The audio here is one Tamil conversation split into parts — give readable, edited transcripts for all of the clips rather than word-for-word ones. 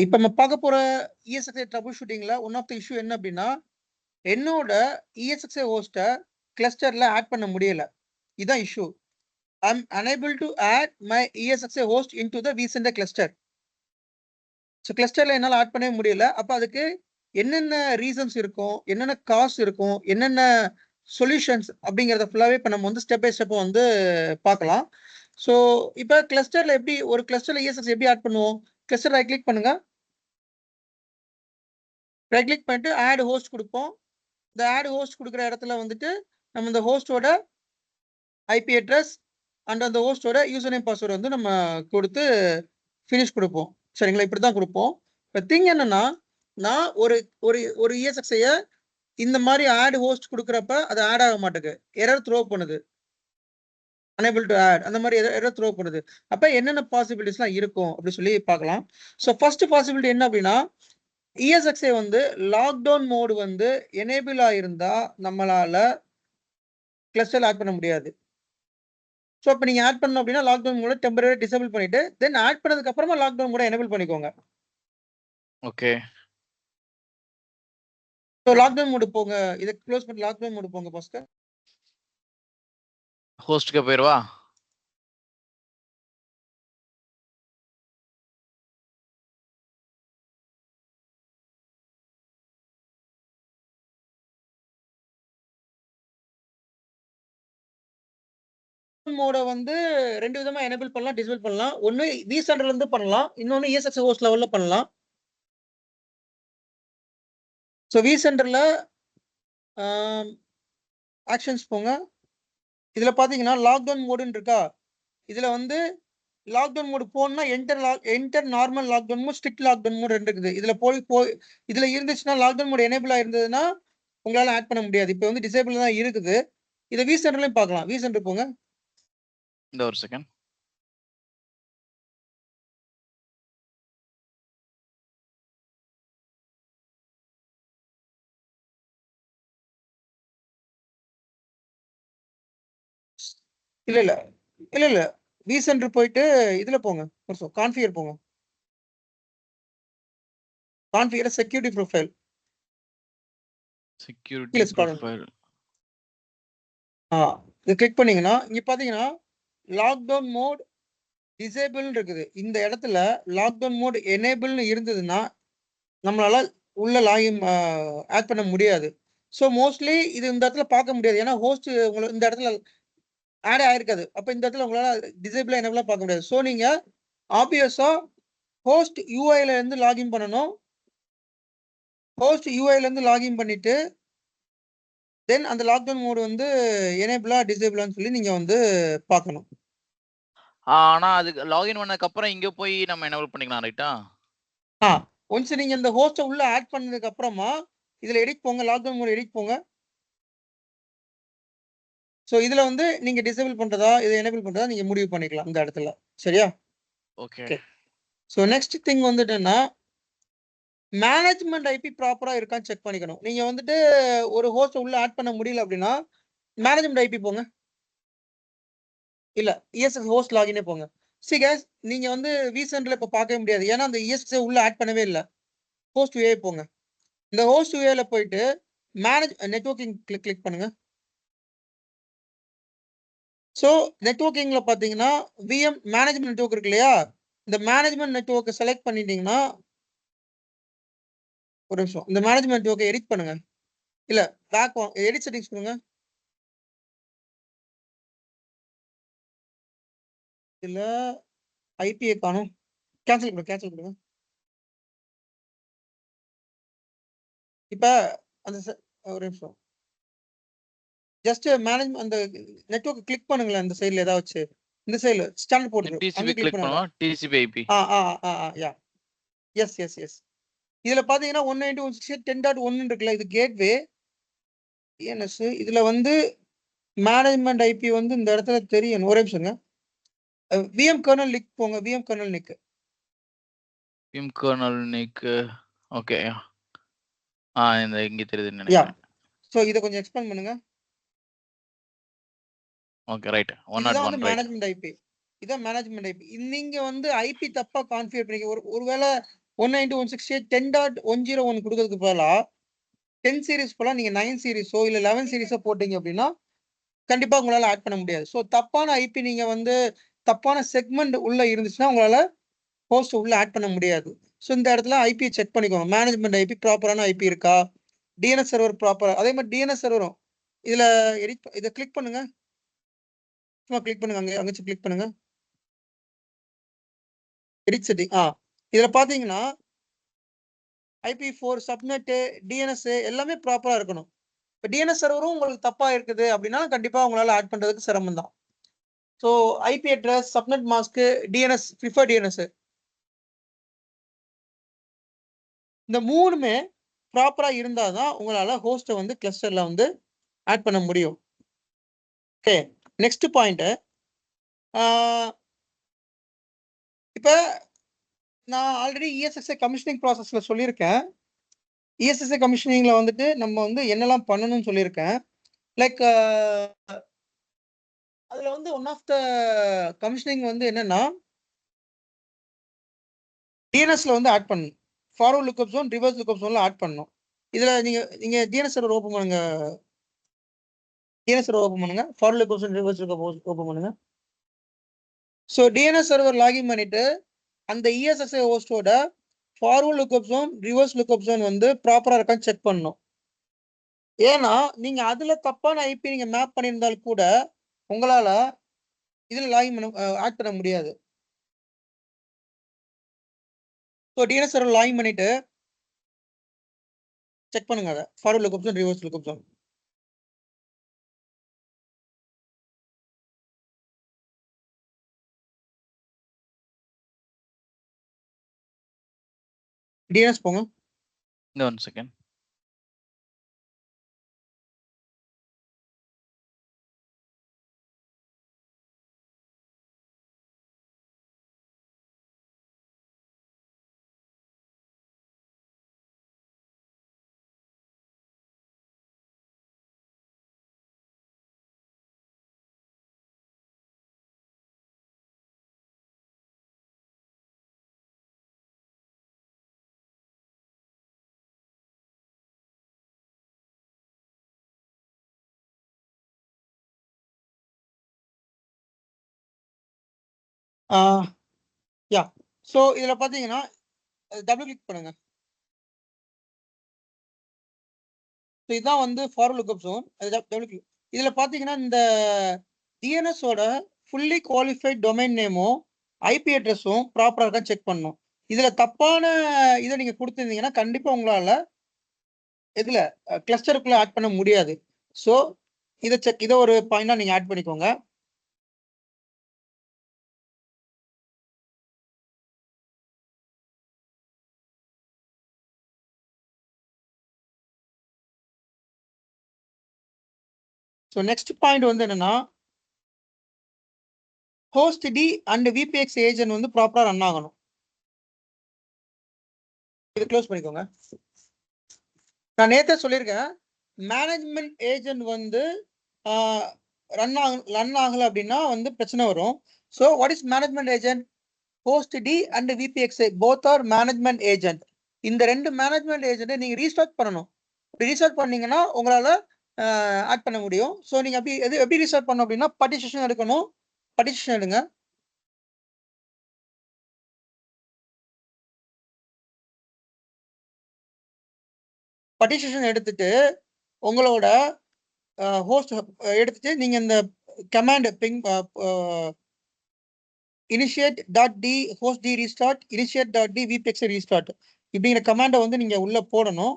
இப்ப நம்ம பார்க்க போற ESXi ட்ரபிள் ஷூட்டிங்ல ஒன் ஆஃப் த இஷ்யூ என்ன அப்படின்னா, என்னோட ESXi ஹோஸ்ட்ட கிளஸ்டர்ல ஆட் பண்ண முடியல. இதான் issue. I am unable to add my ESXi host into the vCenter cluster. So கிளஸ்டர்ல என்னால ஆட் பண்ணவே முடியல. அப்ப அதுக்கு என்னென்ன ரீசன்ஸ் இருக்கும், என்னென்ன காஸ் இருக்கும், என்னென்ன சொல்யூஷன்ஸ் அப்படிங்கிறத ஃபுல்லாவே இப்ப நம்ம வந்து ஸ்டெப் பை ஸ்டெப்பா வந்து பார்க்கலாம். ஸோ இப்ப கிளஸ்டர்ல எப்படி ஒரு கிளஸ்டர்ல ESXi எப்படி ஆட் பண்ணுவோம்? கிளஸ்டர் ரைட் கிளிக் பண்ணுங்க. ரைட் கிளிக் பண்ணிட்டு ஆட் ஹோஸ்ட் குடுப்போம். இந்த ஆட் ஹோஸ்ட் குடுக்குற இடத்துல வந்துட்டு, நம்ம இந்த ஹோஸ்டோட ஐபி அட்ரஸ் அண்ட் அந்த ஹோஸ்டோட யூசர் நேம் பாஸ்வேர்ட் வந்து நம்ம குடுத்து ஃபினிஷ் குடுப்போம். சரிங்களா? இப்படிதான் குடுப்போம். இப்ப திங் என்னன்னா, நான் ஒரு ஒரு ஒரு ESXi இந்த மாரி ஆட் ஹோஸ்ட் குடுக்குறப்ப அது ஆட் ஆக மாட்டேங்குது. எரர் த்ரோ பண்ணுது. அனேபிள் டூ ஆட் அந்த மாரி எரர் த்ரோ பண்ணுது. அப்ப என்னென்ன பாசிபிலிட்டீஸ்லாம் இருக்கும் அப்படி சொல்லி பார்க்கலாம். ஸோ ஃபர்ஸ்ட் பாசிபிலிட்டி என்ன அப்படின்னா, ESXi வந்து லாக்டவுன் மோட் வந்து எனேபிள் ஆயிருந்தா நம்மளால கிளஸ்டர்ல ஆட் பண்ண முடியாது. ஸோ இப்ப நீங்க ஆட் பண்ணணும் அப்படின்னா லாக்டவுன் மோட டெம்பரரியா டிசேபிள் பண்ணிட்டு, தென் ஆட் பண்ணதுக்கு அப்புறமா லாக்டவுன் மோட எனேபிள் பண்ணிக்கோங்க. ஓகே. ஸோ லாக்டவுன் மோடு போங்க. இத க்ளோஸ் பண்ணி லாக்டவுன் மோடு போங்க பாஸ்கர். ஹோஸ்ட்க்கு போயிரவா? மோட வந்து 2 விதமா எனேபிள் பண்ணலாம், டிசேபிள் பண்ணலாம். ஒண்ணு vCenterல இருந்து பண்ணலாம். இன்னொன்னு ESXi ஹோஸ்ட் லெவல்ல பண்ணலாம். ஸோ vCenterல ஆக்ஷன்ஸ் போங்க. இதுல பாத்தீங்கன்னா லாக்டவுன் மோடுன்னு இருக்கா? இதுல வந்து லாக்டவுன் மோடு போணும்னா enter normal lockdown mode, strict lockdown mode 2 இருக்குது. இதுல போய் இதுல இருந்துச்சுன்னா லாக்டவுன் மோட் எனேபிள் ஆயிருந்ததுன்னா உங்களால ஆட் பண்ண முடியாது. இப்ப வந்து டிசேபிள் தான் இருக்குது. இத vCenterலயும் பார்க்கலாம். vCenter போங்க. இந்த ஒரு செகண்ட். இல்ல. vCenter போயிட்டு இதுல போங்க. கான்ஃபிகர் போங்க. Configure security profile. Security profile. இத கிளிக் பண்ணீங்கன்னா இங்க பாத்தீங்கன்னா லாக்டவுன் மோட் டிசேபிள் இருக்குது. இந்த இடத்துல லாக்டவுன் மோட் எனேபிள்னு இருந்ததுன்னா நம்மளால உள்ள லாகின் ஆட் பண்ண முடியாது. ஸோ மோஸ்ட்லி இது இந்த இடத்துல பார்க்க முடியாது. ஏன்னா ஹோஸ்ட் உங்களுக்கு இந்த இடத்துல ஆட் ஆயிருக்காது. அப்ப இந்த இடத்துல உங்களால டிசேபிளா எனேபிளா பார்க்க முடியாது. ஸோ நீங்க ஆப்வியஸா ஹோஸ்ட் யூஐல இருந்து லாகின் பண்ணணும். ஹோஸ்ட் யூஐல இருந்து லாகின் பண்ணிட்டு தென் அந்த லாக்டவுன் மோட் வந்து எனேபிளா டிசேபிளான்னு சொல்லி நீங்க வந்து பார்க்கணும். ஆனா அதுக்கு லாகின் பண்ணதுக்கு அப்புறம் இங்க போய் நம்ம எனேபிள் பண்ணிக்கலாம், ரைட்டா? ஒன்ஸ் நீங்க இந்த ஹோஸ்ட உள்ள ஆட் பண்ணதுக்கு அப்புறமா இதுல எடிட் போங்க. லாக்டவுன் மோட் எடிட் போங்க. சோ இதுல வந்து நீங்க டிசேபிள் பண்றதா, இத எனேபிள் பண்றதா நீங்க முடிவு பண்ணிக்கலாம் இந்த இடத்துல. சரியா? ஓகே. சோ நெக்ஸ்ட் திங் வந்துட்டுன்னா மேனேஜ்மென்ட் ஐபி ப்ராப்பரா இருக்கான்னு செக் பண்ணிக்கணும். நீங்க வந்துட்டு ஒரு ஹோஸ்ட உள்ள ஆட் பண்ண முடியல அப்படின்னா மேனேஜ்மென்ட் ஐபி போங்க. இல்ல ESX ஹோஸ்ட் லாகினே போங்க. See guys, நீங்க வந்து vCenterல இப்ப பார்க்கவே முடியாது. ஏன்னா அந்த ESX உள்ள ஆட் பண்ணவே இல்ல. ஹோஸ்ட் யூஏ போங்க. இந்த ஹோஸ்ட் யூஏல போயிட்டு மேனேஜ் நெட்வொர்க்கிங் கிளிக் பண்ணுங்க. சோ நெட்வொர்க்கிங்ல பாத்தீங்கன்னா VM மேனேஜ்மென்ட் நெட்வொர்க் இருக்கு இல்லையா? இந்த மேனேஜ்மென்ட் நெட்வொர்க்க செலக்ட் பண்ணிட்டீங்கன்னா ஒரு நிமிஷம். இந்த மேனேஜ்மென்ட் நெட்வொர்க்க எடிட் பண்ணுங்க. இல்ல பேக் எடிட் செட்டிங்ஸ் கொடுங்க. இல்ல ஐபியை காணும். கேன்சல் கொடுங்க. இப்ப அந்த ஒரு நிமிஷம். ஜஸ்ட் மேனேஜ் அந்த நெட்வொர்க் கிளிக் பண்ணுங்களேன். அந்த சைடுல ஏதாச்சும் இந்த சைடுல ஸ்டாண்டர்ட் போர்ட் TCP அங்க கிளிக் பண்ணுங்க. TCP IP. யா எஸ். இதுல பாத்தீங்கன்னா 192.168.10.1 இருக்குல்ல, இது கேட்வே. ENS இதுல வந்து மேனேஜ்மென்ட் ஐபி வந்து இந்த இடத்துல தெரியும். ஒரே நிமிஷங்க. VM கர்னல் லிங்க் போங்க. VM kernel link. VM kernel nick. Okay. இந்த இங்க தெரியுதுன்னு நினைக்கிறேன். சோ இத கொஞ்சம் எக்ஸ்பேண்ட் பண்ணுங்க. Okay, right. இதுதான் வந்து 101 ரைட். Management IP. இதான் மேனேஜ்மென்ட் ஐபி. நீங்க வந்து ஐபி தப்பா கான்ஃபிகர் பண்ணீங்க. ஒருவேளை 192.168 10.101 கொடுக்கறதுக்கு பதிலா 10 சீரிஸ் போல நீங்க 9 சீரிஸோ இல்ல 11 சீரிஸோ போட்டீங்க அப்படின்னா கண்டிப்பா உங்களால ஆட் பண்ண முடியாது. ஸோ தப்பான ஐபி நீங்க வந்து தப்பான செக்மெண்ட் உள்ள இருந்துச்சுன்னா உங்களால ஹோஸ்ட் உள்ள ஆட் பண்ண முடியாது. ஸோ இந்த இடத்துல ஐபி செக் பண்ணிக்கோங்க. மேனேஜ்மெண்ட் ஐபி ப்ராப்பரான ஐபி இருக்கா, டிஎன்எஸ் சர்வர் ப்ராப்பரா, அதே மாதிரி டிஎன்எஸ் சர்வரும் இதுல இதை கிளிக் பண்ணுங்க. சும்மா கிளிக் பண்ணுங்க, அங்க கிளிக் பண்ணுங்க. Edit setting. இதுல பாத்தீங்கன்னா IP4 சப்நெட் டிஎன்எஸ் எல்லாமே ப்ராப்பரா இருக்கணும். இப்போ டிஎன்எஸ் சர்வரும் உங்களுக்கு தப்பா இருக்குது அப்படின்னா கண்டிப்பா உங்களால ஆட் பண்றதுக்கு சிரமம் தான். So IP address, subnet mask, DNS, prefer DNS இந்த மூணுமே ப்ராப்பரா இருந்தாதான் உங்களால ஹோஸ்ட்டை வந்து கிளஸ்டர்ல வந்து ஆட் பண்ண முடியும். Okay, next point. இப்போ நான் ஆல்ரெடி இஎஸ்எஸ்ஐ கமிஷனிங் ப்ராசஸ்ல சொல்லியிருக்கேன். இஎஸ்எஸ்ஐ கமிஷனிங்ல வந்துட்டு நம்ம வந்து என்னெல்லாம் பண்ணணும்னு சொல்லியிருக்கேன். லைக் அதுல வந்து ஒன் ஆஃப் த கமிஷனிங் வந்து என்னன்னா டிஎன்எஸ்ல வந்து ஆட் பண்ணணும். Forward lookup zone, reverse lookup ஜோன்ல ஆட் பண்ணணும். இதுல நீங்க டிஎன்எஸ் சர்வர் ஓபன் பண்ணுங்க. டிஎன்எஸ் சர்வர் ஓபன் பண்ணுங்க. Forward lookup zone, reverse lookup open பண்ணுங்க. ஸோ டிஎன்எஸ் சர்வர் லாகின் பண்ணிட்டு அந்த இஎஸ்எஸ்ஐ ஹோஸ்டோட forward lookup zone, reverse lookup zone வந்து ப்ராப்பரா இருக்கான்னு செக் பண்ணணும். ஏன்னா நீங்க அதுல தப்பான ஐபி நீங்க மேப் பண்ணியிருந்தால் கூட உங்களால இதுல லாகின் பண்ண ஆட் பண்ண முடியாது. ஸோ டிஎன்எஸ் சர்வர் லாகின் பண்ணிட்டு செக் பண்ணுங்க அதை forward lookup zone, reverse lookup zone. DNS போங்க. இந்த 1 செகண்ட். யா, ஸோ இதுல பாத்தீங்கன்னா டபுள் கிளிக் பண்ணுங்க. ஸோ இதுதான் வந்து forward lookup zone. Double click. இதுல பாத்தீங்கன்னா இந்த டிஎன்எஸோட ஃபுல்லி குவாலிஃபைட் டொமைன் நேமும் ஐபி அட்ரஸும் ப்ராப்பரா இருக்கான்னு செக் பண்ணணும். இதுல தப்பான இதை நீங்க கொடுத்துருந்தீங்கன்னா கண்டிப்பா உங்களால இதுல கிளஸ்டருக்குள்ள ஆட் பண்ண முடியாது. ஸோ இதை ஒரு பாயிண்டா நீங்க ஆட் பண்ணிக்கோங்க. ஸோ நெக்ஸ்ட் பாயிண்ட் வந்து என்னன்னா ஹோஸ்ட் டி அண்ட் விபிஎக்ஸ் ஏஜென்ட் வந்து ப்ராப்பரா ரன் ஆகணும். இது க்ளோஸ் பண்ணிக்கோங்க. நான் நேத்தே சொல்லியிருக்கேன், மேனேஜ்மெண்ட் ஏஜென்ட் வந்து ரன் ஆகல அப்படின்னா வந்து பிரச்சனை வரும். So what is management agent? Host D and VPX both are management agent. இந்த ரெண்டு மேனேஜ்மெண்ட் ஏஜென்ட்டை நீங்க ரீஸ்டார்ட் பண்ணணும். ரீஸ்டார்ட் பண்ணீங்கன்னா உங்களால ஆட் பண்ண முடியும். ஸோ நீங்க எப்படி ரீஸ்டார்ட் பண்ணணும் அப்படின்னா பார்ட்டிஷன் எடுக்கணும். பார்ட்டிஷன் எடுங்க. பார்ட்டிஷன் எடுத்துட்டு உங்களோட ஹோஸ்ட் எடுத்துட்டு நீங்க இந்த command ping initiate.d host d restart initiate.d vpx restart இப்படிங்கிற கமாண்டை வந்து நீங்க உள்ள போடணும்.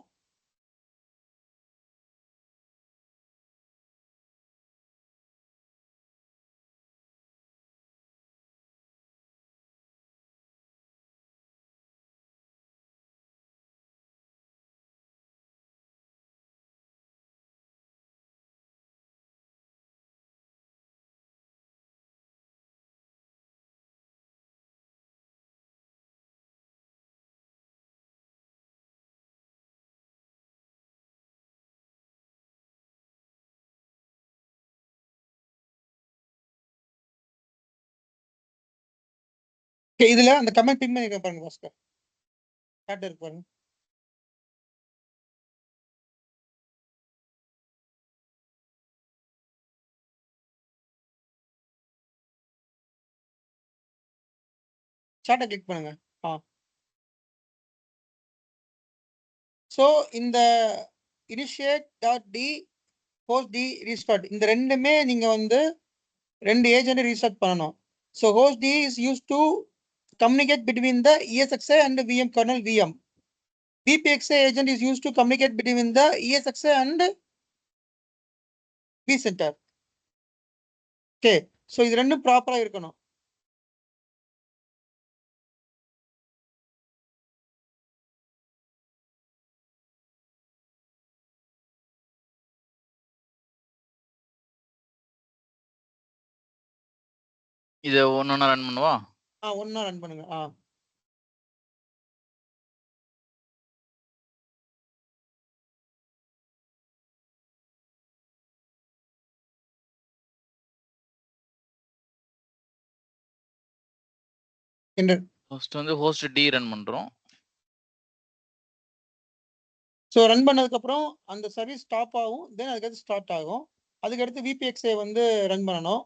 இதுல அந்த கமெண்ட் பின் பண்ணி பாருங்க பாஸ்கர். சாட் இருக்கு பாருங்க. சாட்டை கிளிக் பண்ணுங்க. ஸோ இந்த initiate.d host d restart இந்த ரெண்டுமே நீங்க வந்து ரெண்டு ஏஜென்ட் ரீஸ்டார்ட் பண்ணணும். So host d is used to communicate between the ESXi and the VM kernel VM. VPXi agent is used to communicate between the ESXi and vCenter. Okay, so இது ரெண்டும் ப்ராப்பரா இருக்கணும். இதை ஒன்னொன்னா ரன் பண்ணுவா? ஒன்னா ரன் பண்ணுங்க. ஃபர்ஸ்ட் வந்து ஹோஸ்ட் டி ரன் பண்றோம். ஸோ ரன் பண்ணதுக்கு அப்புறம் அந்த சர்வீஸ் ஸ்டாப் ஆகும், தென் அதுக்கடுத்து ஸ்டார்ட் ஆகும். அதுக்கடுத்து VPXi வந்து ரன் பண்ணணும்.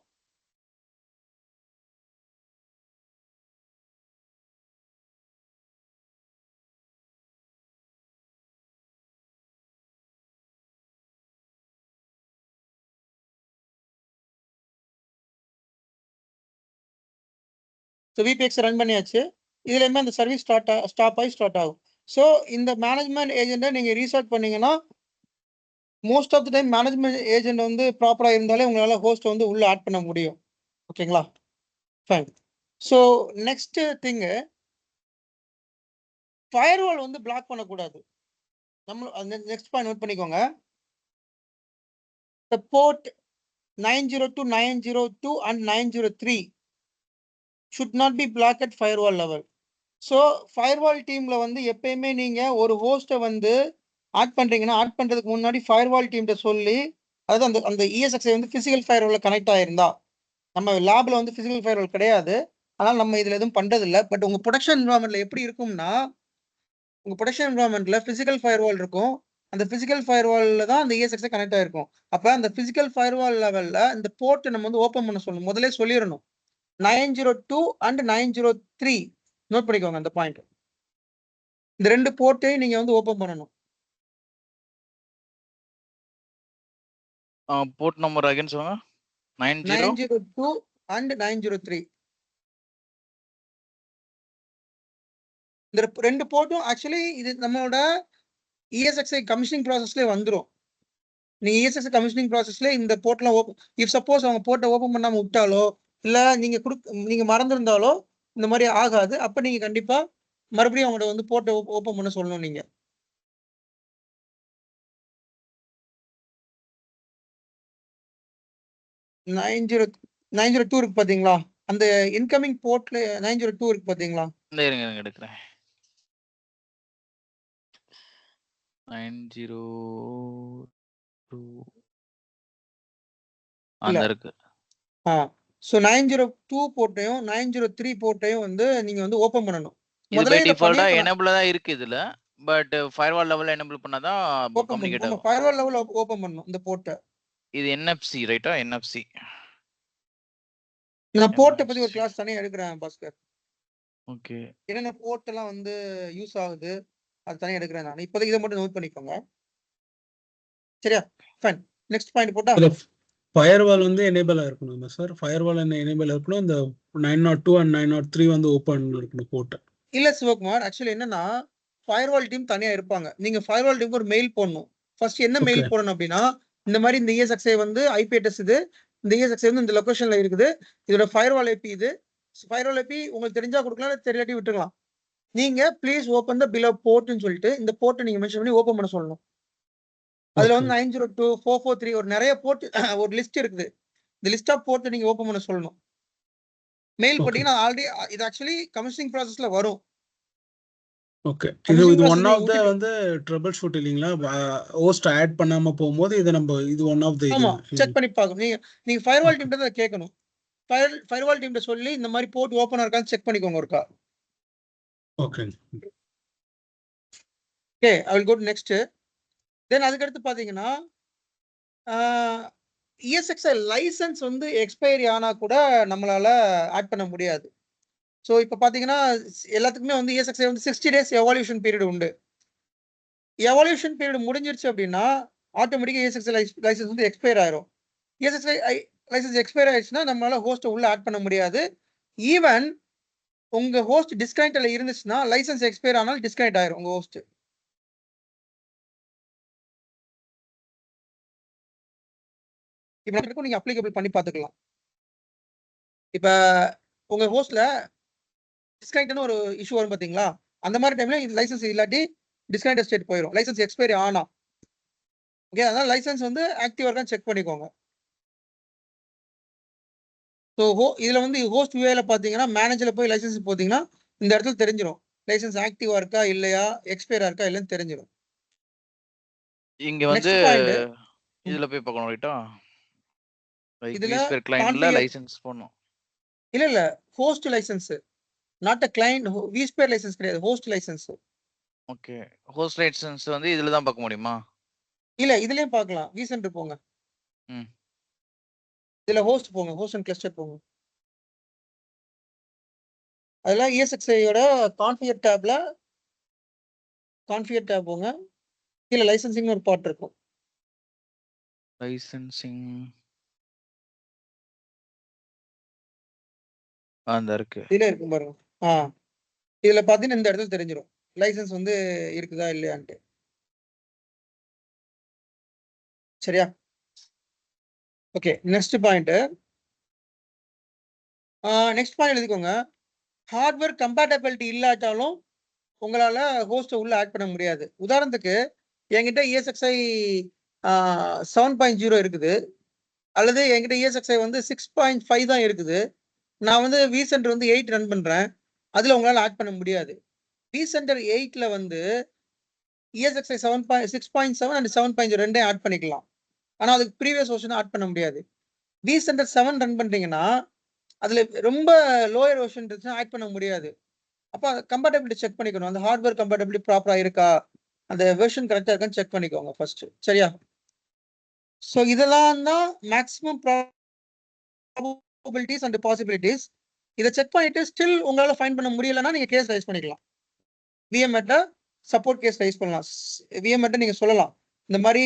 ஸோ VPXi ரன் பண்ணியாச்சு. இதுலயுமே அந்த சர்வீஸ் ஸ்டாப் ஆகி ஸ்டார்ட் ஆகும். ஸோ இந்த மேனேஜ்மெண்ட் ஏஜென்ட்டை நீங்க ரீஸ்டார்ட் பண்ணீங்கன்னா most of the time management agent வந்து ப்ராப்பரா இருந்தாலே உங்களால ஹோஸ்ட் வந்து உள்ள ஆட் பண்ண முடியும். ஓகேங்களா? ஃபைன். ஸோ நெக்ஸ்ட் திங்கு, ஃபயர்வால் வந்து பிளாக் பண்ணக்கூடாது. நம்ம நெக்ஸ்ட் பாயிண்ட் நோட் பண்ணிக்கோங்க. The port 902, 902 and 903 should not be blocked at firewall level. So firewall டீம்ல வந்து எப்பயுமே நீங்க ஒரு ஹோஸ்ட்டை வந்து ஆட் பண்றீங்கன்னா ஆட் பண்றதுக்கு முன்னாடி ஃபயர்வால் டீம்கிட்ட சொல்லி, அதாவது அந்த அந்த ESXi வந்து பிசிக்கல் ஃபயர்வால்ல கனெக்ட் ஆயிருந்தா, நம்ம லேப்ல வந்து பிசிக்கல் ஃபயர்வால் கிடையாது, அதனால நம்ம இதுல எதுவும் பண்றது இல்லை. பட் உங்க ப்ரொடக்ஷன் என்வரான்மெண்ட்ல எப்படி இருக்கும்னா, உங்க ப்ரொடக்ஷன் என்வரான்மெண்ட்ல பிசிக்கல் ஃபயர்வால் இருக்கும். அந்த பிசிக்கல் ஃபயர்வால்ல தான் அந்த ESXi கனெக்ட் ஆயிருக்கும். அப்ப அந்த பிசிக்கல் ஃபயர்வால் லெவல்ல இந்த போர்ட் நம்ம வந்து ஓபன் பண்ண சொல்லணும். முதல்ல சொல்லிடணும். 902 and 903 நோட் பண்ணிக்கோங்க அந்த பாயிண்ட். இந்த ரெண்டு போர்ட்டையும் நீங்க வந்து ஓபன் பண்ணணும். போர்ட் நம்பர் அகைன் சொல்லுங்க. 902 and 903. இந்த ரெண்டு போர்ட்டும் ஆக்சுவலி இது நம்மளோட ESXi கமிஷனிங் ப்ராசஸ்ல வந்துரும். நீங்க ESXi கமிஷனிங் ப்ராசஸ்ல இந்த போர்ட்லாம் இஃப் சப்போஸ் அவங்க போர்ட்டை ஓபன் பண்ணாம விட்டாலோ, இல்ல நீங்க மறந்துருந்தாலோ இந்த மாதிரி ஆகாது. அப்ப நீங்க கண்டிப்பா மறுபடியும் அவங்களோட வந்து போர்ட்டை ஓபன் பண்ண சொல்லணும். நீங்க 902 இருக்கு பாத்தீங்களா, அந்த இன்கமிங் போர்ட்ல 902 இருக்கு பாத்தீங்களா? இந்த இருங்க எடுக்கிறேன். 902 அந்த இருக்கு. சோ 902 போர்ட்டையும் 903 போர்ட்டையும் வந்து நீங்க வந்து ஓபன் பண்ணணும். இது பை டிஃபால்ட்டா எனேபிள் தான் இருக்கு இதுல. பட் ஃபயர்வால் லெவல்ல எனேபிள் பண்ணாதான் கம்யூனிகேட் ஆகும். ஃபயர்வால் லெவல்ல ஓபன் பண்ணனும் இந்த போர்ட்டை. இது NFC ரைட்டா? NFC. நான் போர்ட்டை பத்தி ஒரு கிளாஸ் தனியா எடுக்கிறேன் பாஸ்கர். ஓகே. என்னென்ன போர்ட் எல்லாம் வந்து யூஸ் ஆகுது அது தனியா எடுக்கிறேன் நான். இப்போதைக்கு இதை மட்டும் நோட் பண்ணிக்கோங்க. சரியா? ஃபைன். நெக்ஸ்ட் பாயிண்ட் போட்டா ஃபயர்வால் வந்து எனேபிள் இருக்கணும் சார். ஃபயர்வால் என்ன எனேபிள் இருக்கணும். இந்த 902 and 903 வந்து ஓபன் இருக்கணும் போர்ட். இல்ல சிவகுமார், ஆக்சுவலி என்னன்னா ஃபயர்வால் டீம் தனியா இருப்பாங்க. நீங்க ஃபயர்வால் டீம் ஒரு மெயில் போடணும். ஃபர்ஸ்ட் என்ன மெயில் போடணும் அப்படின்னா, இந்த மாதிரி இந்த ESXi வந்து IP அட்ரஸ் இது, இந்த ESXi வந்து இந்த லொகேஷன்ல இருக்குது, இதோட ஃபயர்வால் IP இது. ஃபயர்வால் IP உங்களுக்கு தெரிஞ்சா கொடுக்கலாம், தெரியாட்டி விட்டுக்கலாம். நீங்க ப்ளீஸ் ஓபன் த பிலோ போர்ட்னு சொல்லிட்டு இந்த போர்ட்டை நீங்க மென்ஷன் பண்ணி ஓபன் பண்ண சொல்லணும். அதுல வந்து 902 443 ஒரு நிறைய போர்ட் ஒரு லிஸ்ட் இருக்குது. இந்த லிஸ்ட் ஆஃப் போர்ட் நீங்க ஓபன் பண்ண சொல்லணும். மெயில் போட்டீங்கன்னா ஆல்ரெடி இது ஆக்சுவலி கமிஷனிங் ப்ராசஸ்ல வரும். ஓகே. இது ஒன் ஆஃப் த வந்து ட்ரபிள் ஷூட் இல்லீங்களா? ஹோஸ்ட் ஆட் பண்ணாம போயும்போது இது ஒன் ஆஃப் த ஆமா, செக் பண்ணி பார்க்கணும். நீங்க ஃபயர்வால் டீம்ட்ட தான் கேட்கணும். ஃபயர்வால் டீம்ட்ட சொல்லி இந்த மாதிரி போர்ட் ஓபனா இருக்கான்னு செக் பண்ணிக்கோங்க ஒருக்கா. Okay. Okay, I will go to next. Then அதுக்கடுத்து பார்த்தீங்கன்னா, ESXi லைசன்ஸ் வந்து எக்ஸ்பைரி ஆனா கூட நம்மளால ஆட் பண்ண முடியாது. ஸோ இப்போ பார்த்தீங்கன்னா, எல்லாத்துக்குமே வந்து ESXi வந்து 60 டேஸ் எவால்யூஷன் பீரியட் உண்டு. எவால்யூஷன் பீரியட் முடிஞ்சிருச்சு அப்படின்னா, ஆட்டோமேட்டிக்கா ESXi லைசன்ஸ் வந்து எக்ஸ்பயர் ஆயிரும். ESXi லைசன்ஸ் எக்ஸ்பயர் ஆயிடுச்சுன்னா, நம்மளால ஹோஸ்ட்ட உள்ள ஆட் பண்ண முடியாது. ஈவன் உங்க ஹோஸ்ட் டிஸ்கனெக்ட்ல இருந்துச்சுன்னா, லைசன்ஸ் எக்ஸ்பயர் ஆனாலும் டிஸ்கனெக்ட் ஆயிரும் உங்க ஹோஸ்ட். இப்ப நீங்க அப்ளிகபிள் பண்ணி பார்த்துக்கலாம். இப்ப உங்க ஹோஸ்ட்ல டிஸ்கனெக்ட்னு ஒரு இஷ்யூ வரும் பார்த்தீங்களா? அந்த மாரி டைம்ல இது லைசன்ஸ் இல்லாட்டி டிஸ்கனெக்ட் ஸ்டேட் போயிரும். லைசன்ஸ் எக்ஸ்பைரி ஆனா. ஓகே, அதனால லைசன்ஸ் வந்து ஆக்டிவா இருக்கான்னு செக் பண்ணிக்கோங்க. ஸோ இதுல வந்து ஹோஸ்ட் UIல பார்த்தீங்கன்னா, மேனேஜர்ல போய் லைசன்ஸ் போத்தீங்கன்னா, இந்த இடத்துல தெரிஞ்சிரும். லைசன்ஸ் ஆக்டிவா இருக்கா இல்லையா? எக்ஸ்பயரா இருக்கா இல்லையான்னு தெரிஞ்சிரும். இங்க வந்து நெக்ஸ்ட் பாயிண்ட் இதுல போய் பார்க்கணும் ரைட்டா? லைக் இதுல vSphere கிளையன்ட்ல கான்ஃபிகர் லைசென்ஸ் போடணும். இல்ல. Host license. Not a client vSphere license கிடையாது. Host license. Okay. Host license வந்து இதுல தான் பார்க்க முடியுமா? இல்ல இதுலயும் பார்க்கலாம். vCenter போங்க. ம். இதுல ஹோஸ்ட் போங்க. ஹோஸ்ட் அண்ட் கிளஸ்டர் போங்க. அதுல ESXiயோட கான்ஃபிகர் டேப்ல கான்ஃபிகர் டேப் போங்க. கீழ லைசென்சிங்னு ஒரு பார்ட் இருக்கும். லைசென்சிங் அந்த இருக்கு. இதுல இருக்கும் பாருங்க. இதுல பார்த்தீங்கன்னா இந்த இடத்துல தெரிஞ்சிரும். லைசென்ஸ் வந்து இருக்குதா இல்லையான்ட்டு. சரியா? Okay, next point. Next point எழுதிக்கோங்க. ஹார்ட்வேர் கம்பேட்டபிலிட்டி இல்லாட்டாலும் உங்களால ஹோஸ்ட உள்ள ஆட் பண்ண முடியாது. உதாரணத்துக்கு என்கிட்ட ESXi 7.0 இருக்குது. அல்லது என்கிட்ட ESXi வந்து 6.5 தான் இருக்குது. நான் வந்து vCenter வந்து 8 ரன் பண்றேன். அதுல உங்களால ஆட் பண்ண முடியாது. vCenter 8ல வந்து ESXi 6.7 அண்ட் 7.0 ரெண்டையும் ஆட் பண்ணிக்கலாம். ஆனா அதுக்கு ப்ரீவியஸ் வெர்ஷன் ஆட் பண்ண முடியாது. vCenter 7 ரன் பண்றீங்கன்னா, அதுல ரொம்ப லோயர் வெர்ஷன் இருந்துச்சுன்னா ஆட் பண்ண முடியாது. அப்ப கம்பேட்டபிலிட்டி செக் பண்ணிக்கணும். அந்த ஹார்ட்வேர் கம்பேட்டபிலிட்டி ப்ராப்பரா இருக்கா? அந்த வெர்ஷன் கரெக்ட்டா இருக்கான்னு செக் பண்ணிக்கோங்க ஃபர்ஸ்ட். சரியா? சோ இதெல்லாம் தான் மேக்ஸிமம் ப்ராபபிலிட்டீஸ் அண்ட் பாசிபிலிட்டீஸ். இத செக் பண்ணிட்டு ஸ்டில் உங்களால ஃபைண்ட் பண்ண முடியலன்னா நீங்க கேஸ் ரைஸ் பண்ணிக்கலாம். VMAT சப்போர்ட் கேஸ் ரைஸ் பண்ணலாம். VMAT நீங்க சொல்லலாம். இந்த மாரி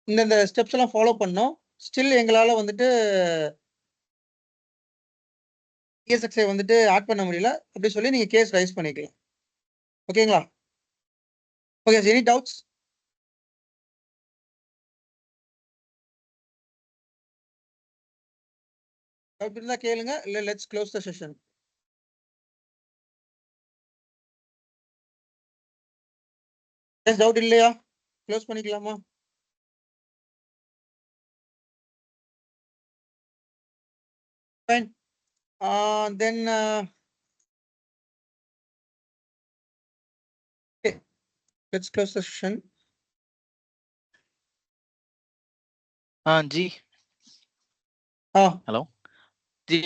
இந்த ஸ்டெப்ஸ் எல்லாம் ஃபாலோ பண்ணோம். ஸ்டில் எங்களால வந்துட்டு ESXi வந்துட்டு ஆட் பண்ண முடியல. அப்படி சொல்லி நீங்க கேஸ் ரைஸ் பண்ணிக்கலாம். ஓகேங்களா? Okay, any doubts? டவுட் இருந்தா கேளுங்க. இல்ல let's close the session. Doubt இல்லையா? க்ளோஸ் பண்ணிக்கலாமா? Fine. Then okay, let's close the session. जी. हाँ. हेलो जी.